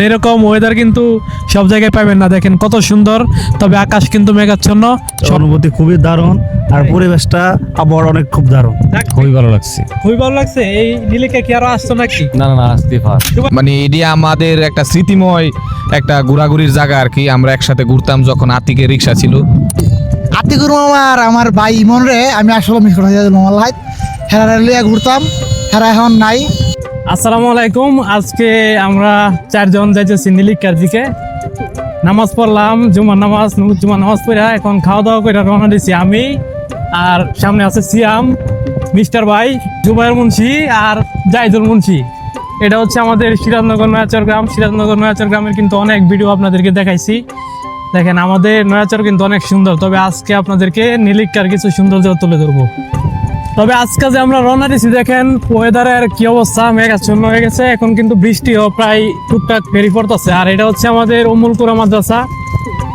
এরকম ওয়েদার কিন্তু সব জায়গায় পাবেন না। দেখেন কত সুন্দর, তবে আকাশ কিন্তু মেঘাচ্ছন্ন। অনুভূতি খুবই দারুণ, আর পরিবেশটা আবহাওয়া অনেক খুব দারুণ, খুবই ভালো লাগছে। খুবই ভালো লাগছে। এই নীলিকা কি আরো আসতো নাকি? না না আসতে মানে এটি আমাদের একটা স্মৃতিময় একটা ঘোরাঘুরির জায়গা আর কি। আমরা একসাথে ঘুরতাম যখন আতিকের রিক্সা ছিল। আতিকুর মামার আমার ভাই ইমন রে আমি আসলে মিস করে মামার লাইফ হেরা লিয়া ঘুরতাম, হেরা এখন নাই। আসসালামু আলাইকুম। আজকে আমরা 4 জন যাইতেছি নীলিকার দিকে। নামাজ পড়লাম, জুমার নামাজ পড়া এখন খাওয়া দাওয়া করে রওনা দিছি আমি, আর সামনে আছে সিয়াম, মিস্টার ভাই, জুবাইর মুন্সি আর জাহিদুল মুন্সি। এটা হচ্ছে আমাদের সিরাজনগর নয়াচর গ্রাম। সিরাজনগর নয়াচর গ্রামের কিন্তু অনেক ভিডিও আপনাদেরকে দেখাইছি। দেখেন আমাদের নয়াচর কিন্তু অনেক সুন্দর, তবে আজকে আপনাদেরকে নীলিকার কিছু সৌন্দর্য তুলে ধরবো। তবে আজকে যে আমরা রওনা দিছি, দেখেন ওয়েদারের কি অবস্থা, মেঘাচ্ছন্ন হয়ে গেছে। এখন কিন্তু বৃষ্টিও প্রায় টুকটাক ফেরি পড়তেছে। আর এটা হচ্ছে আমাদের উম্মুল কুরা মাদ্রাসা।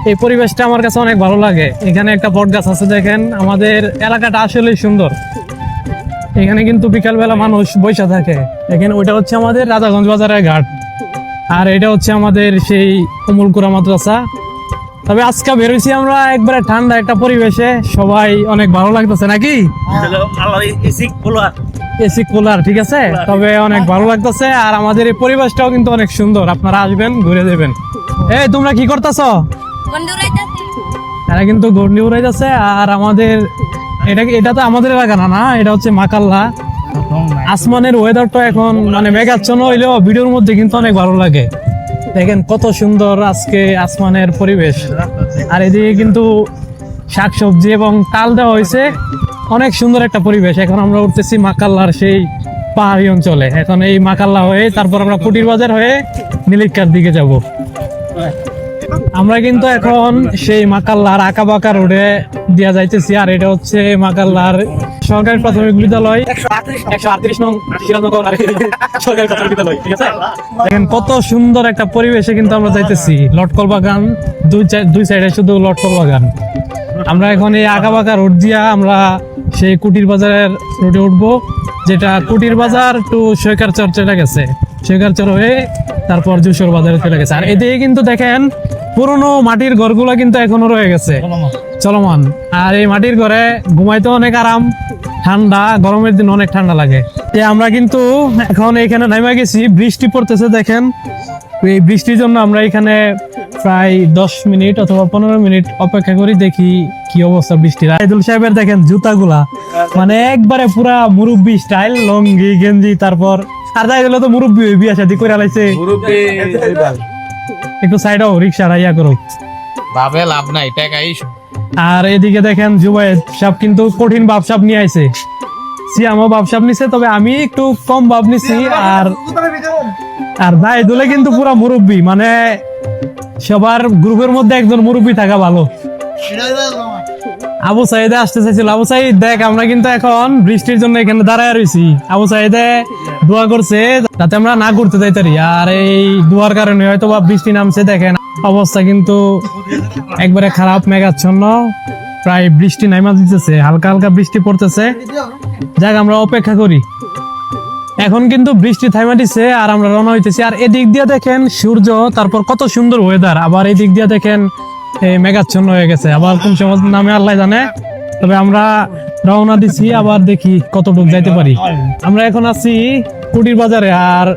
এই পরিবেশটা আমার কাছে অনেক ভালো লাগে। এখানে একটা বট গাছ আছে, দেখেন আমাদের এলাকাটা আসলেই সুন্দর। এখানে কিন্তু বিকালবেলা মানুষ বসে থাকে। দেখেন ওইটা হচ্ছে আমাদের রাজাগঞ্জ বাজারের ঘাট, আর এটা হচ্ছে আমাদের সেই উম্মুল কুরা মাদ্রাসা। তবে আজকে বেরোইছি আমরা একবারে ঠান্ডা একটা পরিবেশে, সবাই অনেক ভালো লাগতেছে নাকি? এসি কুলার, ঠিক আছে। তবে অনেক ভালো লাগতেছে, আর আমাদের এই পরিবেশটাও কিন্তু অনেক সুন্দর। আপনারা আসবেন, ঘুরে দেবেন। এই তোমরা কি করতেছো? এরা কিন্তু গন্ডি উড়াইতেছে। আর আমাদের এটা তো আমাদের এলাকা না, এটা হচ্ছে মাকাল্লা। আসমানের ওয়েদারটা এখন মানে মেঘাচ্ছন্ন হইলেও ভিডিওর মধ্যে কিন্তু অনেক ভালো লাগে। দেখেন কত সুন্দর আজকে আসমানের পরিবেশ। আর এদিকে কিন্তু শাকসবজি এবং তাল দেওয়া হয়েছে, অনেক সুন্দর একটা পরিবেশ। এখন আমরা উঠতেছি মাকাল্লার সেই পাহাড়ি অঞ্চলে। এখন এই মাকাল্লা হয়ে তারপর আমরা কুটির বাজার হয়ে নীলিকার দিকে যাব। আমরা কিন্তু এখন সেই মাকাল্লার আঁকা বাঁকা রোডে দিয়া যাইতেছি। আর এটা হচ্ছে মাকাল্লার সরকারি প্রাথমিক বিদ্যালয়, 138 নং সিরাজনগর সরকারি প্রাথমিক বিদ্যালয়, ঠিক আছে। দেখেন কত সুন্দর একটা পরিবেশে কিন্তু আমরা যাইতেছি। লটকল বাগান, দুই সাইডে শুধু লটকল বাগান। আমরা এখন এই আঁকা বাঁকা রোড দিয়া আমরা সেই কুটির বাজারের রোডে উঠবো, যেটা কুটির বাজার টু সৈকার চর চলে গেছে। সৈকার চর হয়ে তারপর যশোর বাজারে চলে গেছে। আর এদিকে কিন্তু দেখেন পুরোনো মাটির ঘরগুলো কিন্তু এখনো রয়ে গেছে চলমান। আর এই মাটির ঘরে ঘুমাইতে অনেক আরাম, ঠান্ডা, গরমের দিন অনেক ঠান্ডা লাগে। আমরা কিন্তু এখন এখানে নামে গেছি, বৃষ্টি পড়তেছে। দেখেন এই বৃষ্টির জন্য আমরা এখানে প্রায় 10 মিনিট অথবা 15 মিনিট অপেক্ষা করি, দেখি কি অবস্থা বৃষ্টির। আইদুল সাহেবের দেখেন জুতাগুলা মানে একবারে পুরা মুরব্বি স্টাইল, লঙ্গি গেঞ্জি। তারপর আর যাই তো মুরব্বি বিয়া শাদী করে আলাইছে, একটু সাইড হও, রিক্সা রাইয়া করো, ভাবে লাভ নাই, টাকাই। আর এদিকে দেখেন জুবাইদ সাহেব কিন্তু কঠিন ভাবসাব নিয়ে আইছে, সিয়ামও ভাবসাব নিছে, তবে আমি একটু কম ভাব নিছি। আর জাহিদুলে কিন্তু পুরা মুরব্বি, মানে সবার গ্রুপের মধ্যে একজন মুরব্বি থাকা ভালো। আবু সাইদে আসতে চাইছিল। আবু সাইদ দেখ, আমরা কিন্তু এখন বৃষ্টির জন্য এখানে দাঁড়ায় রয়েছি। আবু সাইদে দোয়া করছে যাতে আমরা না ঘুরতে যাইতে পারি, আর এই দোয়ার কারণে হয়তো বা বৃষ্টি নামছে। দেখেন অবস্থা কিন্তু একবারে খারাপ, মেঘাচ্ছন্ন, প্রায় বৃষ্টি নাইমা দিতেছে, হালকা হালকা বৃষ্টি পড়তেছে। যাক আমরা অপেক্ষা করি। এখন কিন্তু বৃষ্টি থাইমা দিছে, আর আমরা রওনা হইতেছি। আর এদিক দিয়ে দেখেন সূর্য, তারপর কত সুন্দর ওয়েদার। আবার এই দিক দিয়ে দেখেন এই মেঘাচ্ছন্ন হয়ে গেছে, আবার কোন সময় নামে আল্লাহ জানে। তবে আমরা রওনা দিছি, আবার দেখি কতটুকু যাইতে পারি। আমরা এখন আছি কুটির বাজারে, আর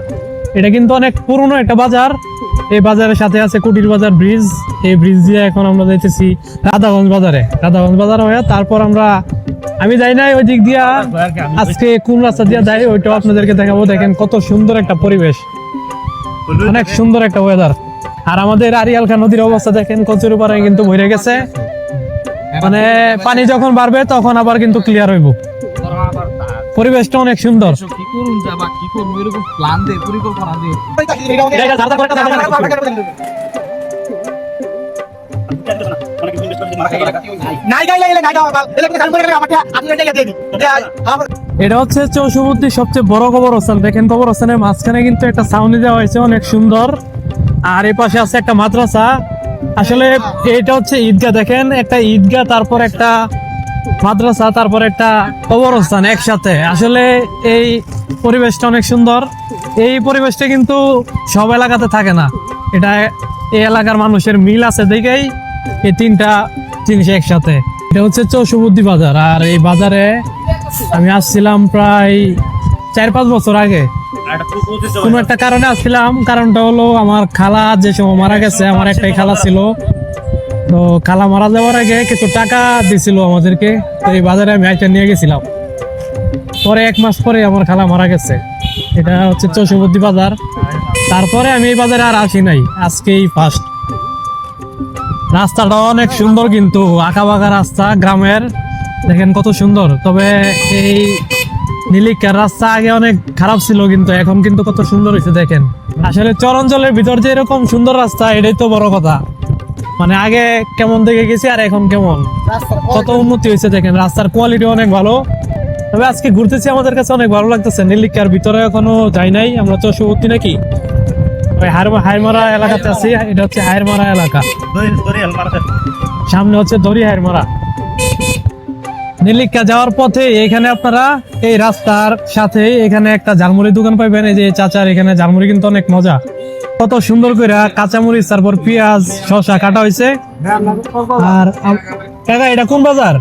এটা কিন্তু অনেক পুরনো একটা বাজার। এই বাজারের সাথে আছে কুটির বাজার ব্রিজ। এই ব্রিজ দিয়ে এখন আমরা যাইতেছি রাধাগঞ্জ বাজারে। রাধাগঞ্জ বাজার হয়ে তারপর আমি যাই নাই ওই দিক দিয়া, আজকে কোন রাস্তা দিয়া যাই ওইটাও আপনাদেরকে দেখাবো। দেখেন কত সুন্দর একটা পরিবেশ, অনেক সুন্দর একটা ওয়েদার। আর আমাদের আরিয়াল খান নদীর অবস্থা দেখেন, কচুরি পাড়ে কিন্তু ভরে গেছে। মানে পানি যখন বাড়বে তখন আবার কিন্তু ক্লিয়ার হইব। পরিবেশটা অনেক সুন্দর। এটা হচ্ছে চৌষট্টির সবচেয়ে বড় কবরস্থান। দেখেন কবরস্থানের মাঝখানে কিন্তু একটা ছাউনি দেওয়া হয়েছে, অনেক সুন্দর। আর এই পাশে আছে একটা মাদ্রাসা। আসলে এটা হচ্ছে ঈদগাহ। দেখেন একটা ঈদগাহ, তারপর একটা মাদ্রাসা, তারপর একটা কবরস্থান একসাথে। আসলে এই পরিবেশটা অনেক সুন্দর। এই পরিবেশটা কিন্তু সব এলাকাতে থাকে না। এটা এই এলাকার মানুষের মিল আছে দেখেই এই তিনটা জিনিস একসাথে। এটা হচ্ছে চৌষবুদ্ধি বাজার, আর এই বাজারে আমি আসছিলাম প্রায় 4-5 বছর আগে। কোনো একটা কারণে আসছিলাম, কারণটা হলো আমার খালা যে সময় মারা গেছে, আমার একটাই খালা ছিল, তো খালা মারা যাওয়ার আগে কিছু টাকা দিছিল আমাদেরকে, তো এই বাজারে আমি আইটা নিয়ে গেছিলাম। পরে 1 মাস পরে আমার খালা মারা গেছে। এটা হচ্ছে চৌষবুদ্ধি বাজার। তারপরে আমি এই বাজারে আর আসি নাই, আজকেই ফার্স্ট। রাস্তাটা অনেক সুন্দর, কিন্তু আঁকা বাঁকা রাস্তা গ্রামের, দেখেন কত সুন্দর। তবে এই নীলিকার রাস্তা আগে অনেক খারাপ ছিল, কিন্তু এখন কিন্তু কত সুন্দর হয়েছে দেখেন। আসলে চরাঞ্চলের ভিতর যে এরকম সুন্দর রাস্তা, এটাই তো বড় কথা। মানে আগে কেমন দেখে গেছি আর এখন কেমন, কত উন্নতি হয়েছে দেখেন। রাস্তার কোয়ালিটি অনেক ভালো। তবে আজকে ঘুরতেছি, আমাদের কাছে অনেক ভালো লাগতেছে। নীলিকার ভিতরে এখনো যাই নাই, আমরা চৌষবর্তী নাকি ওই হাইরমারা এলাকাতে আছি। এটা হচ্ছে হাইরমারা এলাকা, সামনে হচ্ছে দড়ি হাইরমারা। নীলিকা যাওয়ার পথে এখানে আপনারা এই রাস্তার সাথে এখানে একটা ঝালমুড়ি দোকান পাইবেন। এই যে চাচার এখানে ঝালমুড়ি কিন্তু অনেক মজা, কত সুন্দর করে কাঁচামরিচ, তারপর পেঁয়াজ, শসা কাটা হয়েছে। আর কাকা, এটা কোন বাজার?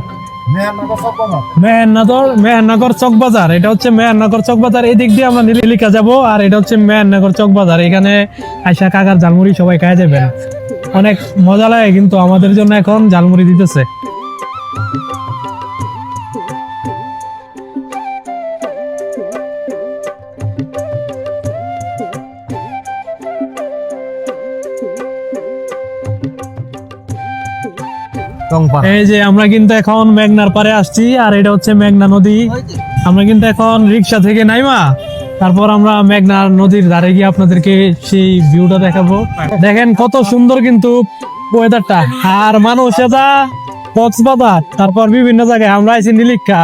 মেহেরনগর চক বাজার। এটা হচ্ছে মেহেরনগর চক বাজার। এদিক দিয়ে আমরা নীলিকা যাব, আর এটা হচ্ছে মেহেরনগর চক বাজার। এখানে আইসা কাকার ঝালমুড়ি সবাই খাই যাবেন, অনেক মজা লাগে। কিন্তু আমাদের জন্য এখন ঝালমুড়ি দিতেছে। এই যে আমরা কিন্তু এখন মেঘনার পারে আসছি, আর এটা হচ্ছে মেঘনা নদী। আমরা কিন্তু এখন রিক্সা থেকে নাইমা তারপর আমরা মেঘনা নদীর ধারে গিয়ে আপনাদেরকে সেই ভিউটা দেখাবো। দেখেন কত সুন্দর কিন্তু ওয়েদারটা। আর মানুষ এটা কক্সবাজার, তারপর বিভিন্ন জায়গায়, আমরা আইছি নীলিকা।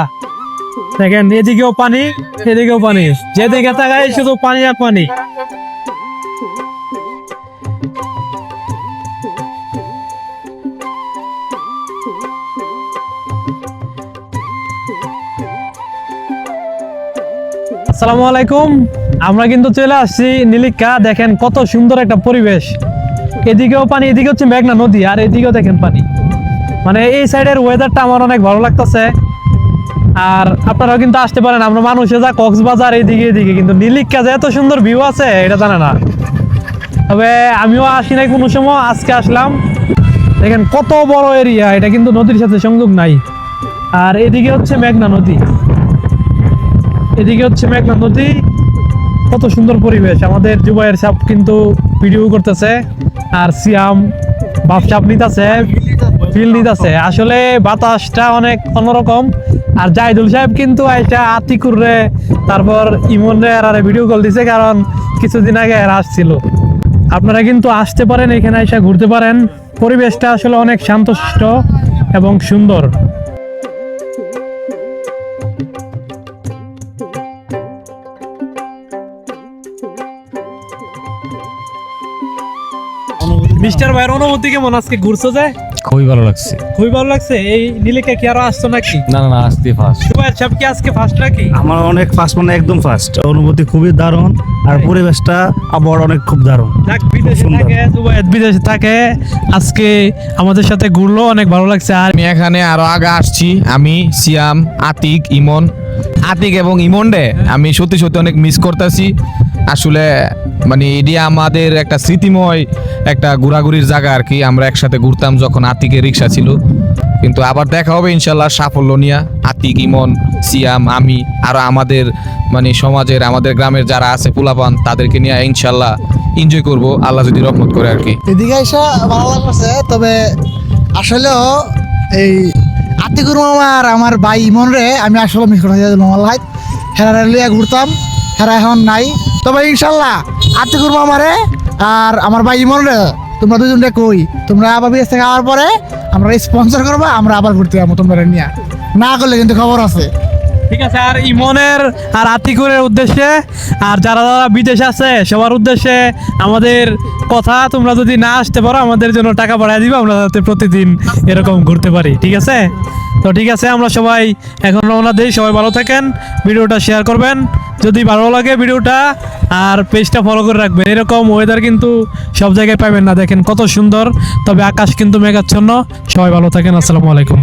দেখেন এদিকেও পানি, এদিকেও পানি, যেদিকে তাকাই শুধু পানি আর পানি। আসসালামু আলাইকুম, আমরা কিন্তু চলে আসছি নীলিকা। দেখেন কত সুন্দর একটা পরিবেশ, এদিকেও পানি, এদিকে হচ্ছে মেঘনা নদী, আর এদিকেও দেখেন পানি। মানে এই সাইডের ওয়েদারটা আমার অনেক ভালো লাগতেছে। আর আপনারাও কিন্তু আসতে পারেন। আমরা মানুষে যা কক্সবাজার এদিকে এদিকে, কিন্তু নীলিকা যে এত সুন্দর ভিউ আছে এটা জানে না। তবে আমিও আসি নাই কোনো সময়, আজকে আসলাম। দেখেন কত বড় এরিয়া, এটা কিন্তু নদীর সাথে সংযোগ নাই। আর এদিকে হচ্ছে মেঘনা নদী, এদিকে হচ্ছে মেঘনা নদী। কত সুন্দর পরিবেশ। আমাদের জুবাইয়ের সাপ কিন্তু ভিডিও করতেছে, আর সিয়াম বাপ সাপ নিতেছে, ফিল নিতেছে। আসলে বাতাসটা অনেক অন্যরকম। আর জাহিদুল সাহেব কিন্তু আইসা আতিকুর রে, তারপর ইমন রে আর ভিডিও কল দিছে, কারণ কিছুদিন আগে এরা আসছিল। আপনারা কিন্তু আসতে পারেন, এখানে আইসা ঘুরতে পারেন। পরিবেশটা আসলে অনেক শান্তশিষ্ট এবং সুন্দর। মিস্টার ভাইয়ের অনুভূতি কেমন? আজকে ঘুরছো যে? খুবই ভালো লাগছে। খুবই ভালো লাগছে। এই নীলিকা কি আরো আসছো নাকি? না না, আসতে ফার্স্ট। জুবাইর সাহেব কি আজকে ফার্স্ট নাকি? আমার অনেক ফার্স্ট, মানে একদম ফার্স্ট। অনুভূতি খুবই দারুণ, আর পরিবেশটা আবার অনেক খুব দারুণ। যাক, বিদেশে থাকে জুবাইর, বিদেশে থাকে, আজকে আমাদের সাথে ঘুরলো, অনেক ভালো লাগছে। আর আমি এখানে আরো আগে আসছি, আমি সিয়াম, আতিক, ইমন। আতিক এবং ইমন রে আমি সত্যি সত্যি অনেক মিস করতেছি। আসলে মানে এটি আমাদের একটা স্মৃতিময় একটা ঘোরাঘুরির জায়গা আর কি। আমরা একসাথে ঘুরতাম যখন আতিকের রিক্সা ছিল। কিন্তু আবার দেখা হবে ইনশাল্লাহ সাফল্য নিয়ে। আতিক, ইমন, সিয়াম, আমি আর আমাদের মানে সমাজের, আমাদের গ্রামের যারা আছে পোলাপান, তাদেরকে নিয়ে ইনশাল্লাহ এনজয় করব, আল্লাহ যদি রহমত করে আর কি। এদিকে এসে ভালো লাগছে। তবে আসলেও এই আতিকুর মামা আর আমার ভাই ইমন রে আমি আসলে মিস করতে চাইছিলাম। আমার লাইফ হেরা লিয়া ঘুরতাম, হেরা এখন নাই। তবে ইনশাল্লাহ আতিকুর মামারে আর আমার ভাই ইমন রে তোমরা দুজনকে কই, তোমরা আবার বিদেশ থেকে আওয়ার পরে আমরা স্পন্সর করবো, আমরা আবার ঘুরতে যাবো তোমরা নিয়ে। না করলে কিন্তু খবর আছে। ঠিক আছে। আর ইমনের আর আতিকুরের উদ্দেশ্যে, আর যারা যারা বিদেশে আছে সবার উদ্দেশ্যে আমাদের কথা, তোমরা যদি না আসতে পারো আমাদের জন্য টাকা বাড়ায় দিবা, আমরা যাতে প্রতিদিন এরকম ঘুরতে পারি। ঠিক আছে? তো ঠিক আছে, আমরা সবাই এখন রওনা দিই। সবাই ভালো থাকেন, ভিডিওটা শেয়ার করবেন যদি ভালো লাগে ভিডিওটা, আর পেজটা ফলো করে রাখবেন। এরকম ওয়েদার কিন্তু সব জায়গায় পাবেন না, দেখেন কত সুন্দর, তবে আকাশ কিন্তু মেঘাচ্ছন্ন। সবাই ভালো থাকেন, আসসালামু আলাইকুম।